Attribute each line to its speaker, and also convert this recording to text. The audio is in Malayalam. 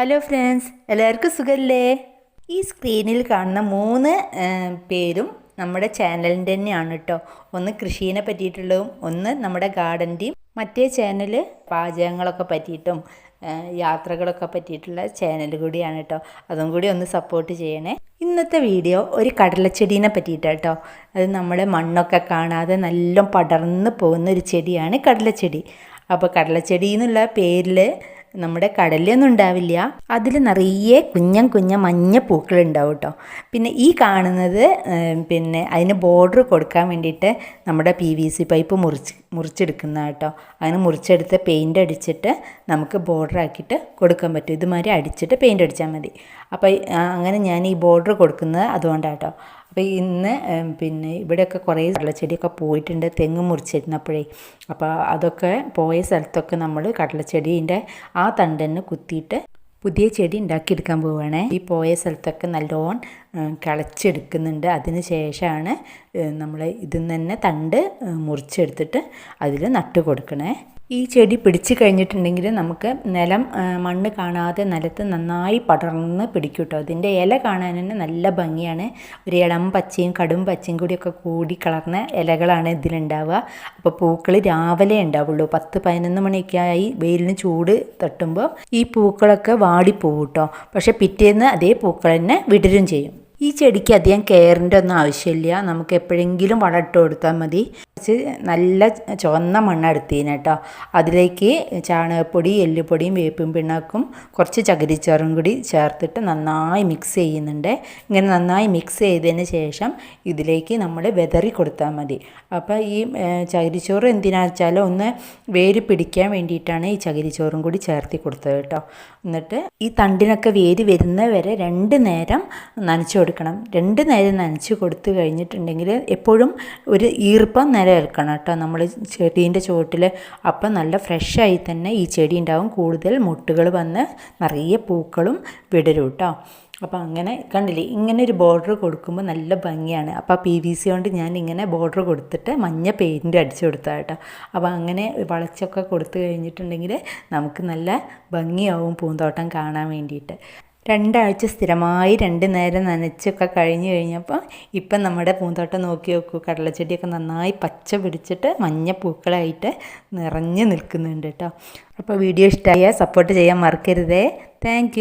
Speaker 1: ഹലോ ഫ്രണ്ട്സ്, എല്ലാവർക്കും സുഖമല്ലേ? ഈ സ്ക്രീനിൽ കാണുന്ന 3 പേരും നമ്മുടെ ചാനലിൻ്റെ തന്നെയാണ് കേട്ടോ. ഒന്ന് കൃഷീനെ പറ്റിയിട്ടുള്ളതും, ഒന്ന് നമ്മുടെ ഗാർഡൻ്റെയും, മറ്റേ ചാനൽ പാചകങ്ങളൊക്കെ പറ്റിയിട്ടും യാത്രകളൊക്കെ പറ്റിയിട്ടുള്ള ചാനൽ കൂടിയാണ് കേട്ടോ. അതും കൂടി ഒന്ന് സപ്പോർട്ട് ചെയ്യണേ. ഇന്നത്തെ വീഡിയോ ഒരു കടലച്ചെടീനെ പറ്റിയിട്ടാണ് കേട്ടോ. അത് നമ്മുടെ മണ്ണൊക്കെ കാണാതെ നല്ല പടർന്ന് പോകുന്ന ഒരു ചെടിയാണ് കടലച്ചെടി. അപ്പോൾ കടലച്ചെടി എന്നുള്ള പേരിൽ നമ്മുടെ കടലയൊന്നും ഉണ്ടാവില്ല, അതിൽ നിറയെ കുഞ്ഞ മഞ്ഞ പൂക്കളുണ്ടാവും കേട്ടോ. പിന്നെ ഈ കാണുന്നത് അതിന് ബോർഡർ കൊടുക്കാൻ വേണ്ടിയിട്ട് നമ്മുടെ PVC പൈപ്പ് മുറിച്ചെടുക്കുന്ന കേട്ടോ. അതിന് മുറിച്ചെടുത്ത് പെയിൻ്റ് അടിച്ചിട്ട് നമുക്ക് ബോർഡർ ആക്കിയിട്ട് കൊടുക്കാൻ പറ്റും. ഇതുമാതിരി അടിച്ചിട്ട് പെയിൻ്റ് അടിച്ചാൽ മതി. അപ്പോൾ അങ്ങനെ ഞാൻ ഈ ബോർഡർ കൊടുക്കുന്നത് അതുകൊണ്ടാണ് കേട്ടോ. അപ്പോൾ ഇന്ന് ഇവിടെയൊക്കെ കുറേ കടലച്ചെടിയൊക്കെ പോയിട്ടുണ്ട്, തെങ്ങ് മുറിച്ചിരുന്നപ്പോഴേ. അപ്പോൾ അതൊക്കെ പോയ സ്ഥലത്തൊക്കെ നമ്മൾ കടലച്ചെടീൻ്റെ ആ തണ്ടന്നെ കുത്തിയിട്ട് പുതിയ ചെടി ഉണ്ടാക്കിയെടുക്കാൻ പോവുകയാണേ. ഈ പോയ സ്ഥലത്തൊക്കെ നല്ലോണം കിളച്ചെടുക്കുന്നുണ്ട്. അതിന് ശേഷമാണ് നമ്മൾ ഇതിൽ നിന്ന് തന്നെ തണ്ട് മുറിച്ചെടുത്തിട്ട് അതിൽ നട്ട് കൊടുക്കണേ. ഈ ചെടി പിടിച്ച് കഴിഞ്ഞിട്ടുണ്ടെങ്കിൽ നമുക്ക് മണ്ണ് കാണാതെ നിലത്ത് നന്നായി പടർന്ന് പിടിക്കും കേട്ടോ. അതിൻ്റെ ഇല കാണാൻ തന്നെ നല്ല ഭംഗിയാണ്. ഒരു ഇളം പച്ചയും കടും പച്ചയും കൂടിയൊക്കെ കൂടി കളർന്ന ഇലകളാണ് ഇതിലുണ്ടാവുക. അപ്പോൾ പൂക്കൾ രാവിലെ ഉണ്ടാവുള്ളൂ. 10-11 മണിയൊക്കെ ആയി വെയിലിന് ചൂട് തട്ടുമ്പോൾ ഈ പൂക്കളൊക്കെ വാടിപ്പോവും കേട്ടോ. പക്ഷേ പിറ്റേന്ന് അതേ പൂക്കൾ തന്നെ വിടരും ചെയ്യും. ഈ ചെടിക്ക് അധികം കെയറിൻ്റെ ഒന്നും ആവശ്യമില്ല. നമുക്ക് എപ്പോഴെങ്കിലും വളം ഇട്ട് കൊടുത്താൽ മതി. നല്ല ചുവന്ന മണ്ണെടുത്തീന് കേട്ടോ. അതിലേക്ക് ചാണകപ്പൊടി, എല്ലുപൊടിയും, വേപ്പിൻ പിണ്ണാക്കും, കുറച്ച് ചകിരിച്ചോറും കൂടി ചേർത്തിട്ട് നന്നായി മിക്സ് ചെയ്യുന്നുണ്ട്. ഇങ്ങനെ നന്നായി മിക്സ് ചെയ്തതിന് ശേഷം ഇതിലേക്ക് നമ്മൾ വിതറി കൊടുത്താൽ മതി. അപ്പോൾ ഈ ചകിരിച്ചോറ് എന്തിനാണെന്ന് വെച്ചാൽ ഒന്ന് വേര് പിടിക്കാൻ വേണ്ടിയിട്ടാണ് ഈ ചകിരിച്ചോറും കൂടി ചേർത്തി കൊടുത്തത് കേട്ടോ. എന്നിട്ട് ഈ തണ്ടിനൊക്കെ വേര് വരുന്നവരെ 2 നേരം നനച്ചു കൊടുക്കണം. 2 നേരം നനച്ച് കൊടുത്തു കഴിഞ്ഞിട്ടുണ്ടെങ്കിൽ എപ്പോഴും ഒരു ഈർപ്പം നിലനിൽക്കണം കേട്ടോ നമ്മൾ ചെടീൻ്റെ ചുവട്ടിൽ. അപ്പം നല്ല ഫ്രഷായി തന്നെ ഈ ചെടി ഉണ്ടാവും. കൂടുതൽ മുട്ടുകൾ വന്ന് നിറയെ പൂക്കളും വിടരും കേട്ടോ. അപ്പോൾ അങ്ങനെ കണ്ടില്ലേ, ഇങ്ങനെ ഒരു ബോർഡർ കൊടുക്കുമ്പോൾ നല്ല ഭംഗിയാണ്. അപ്പോൾ PVC കൊണ്ട് ഞാൻ ഇങ്ങനെ ബോർഡർ കൊടുത്തിട്ട് മഞ്ഞ പെയിൻറ്റ് അടിച്ചു കൊടുത്താൽ കേട്ടോ. അപ്പോൾ അങ്ങനെ വളച്ചൊക്കെ കൊടുത്തു കഴിഞ്ഞിട്ടുണ്ടെങ്കിൽ നമുക്ക് നല്ല ഭംഗിയാവും പൂന്തോട്ടം കാണാൻ വേണ്ടിയിട്ട്. 2 ആഴ്ച സ്ഥിരമായി 2 നേരം നനച്ചൊക്കെ കഴിഞ്ഞപ്പോൾ ഇപ്പം നമ്മുടെ പൂന്തോട്ടം നോക്കി നോക്കൂ. കടലച്ചെടിയൊക്കെ നന്നായി പച്ച പിടിച്ചിട്ട് മഞ്ഞ പൂക്കളായിട്ട് നിറഞ്ഞു നിൽക്കുന്നുണ്ട് കേട്ടോ. അപ്പോൾ വീഡിയോ ഇഷ്ടമായാൽ സപ്പോർട്ട് ചെയ്യാൻ മറക്കരുതേ. താങ്ക്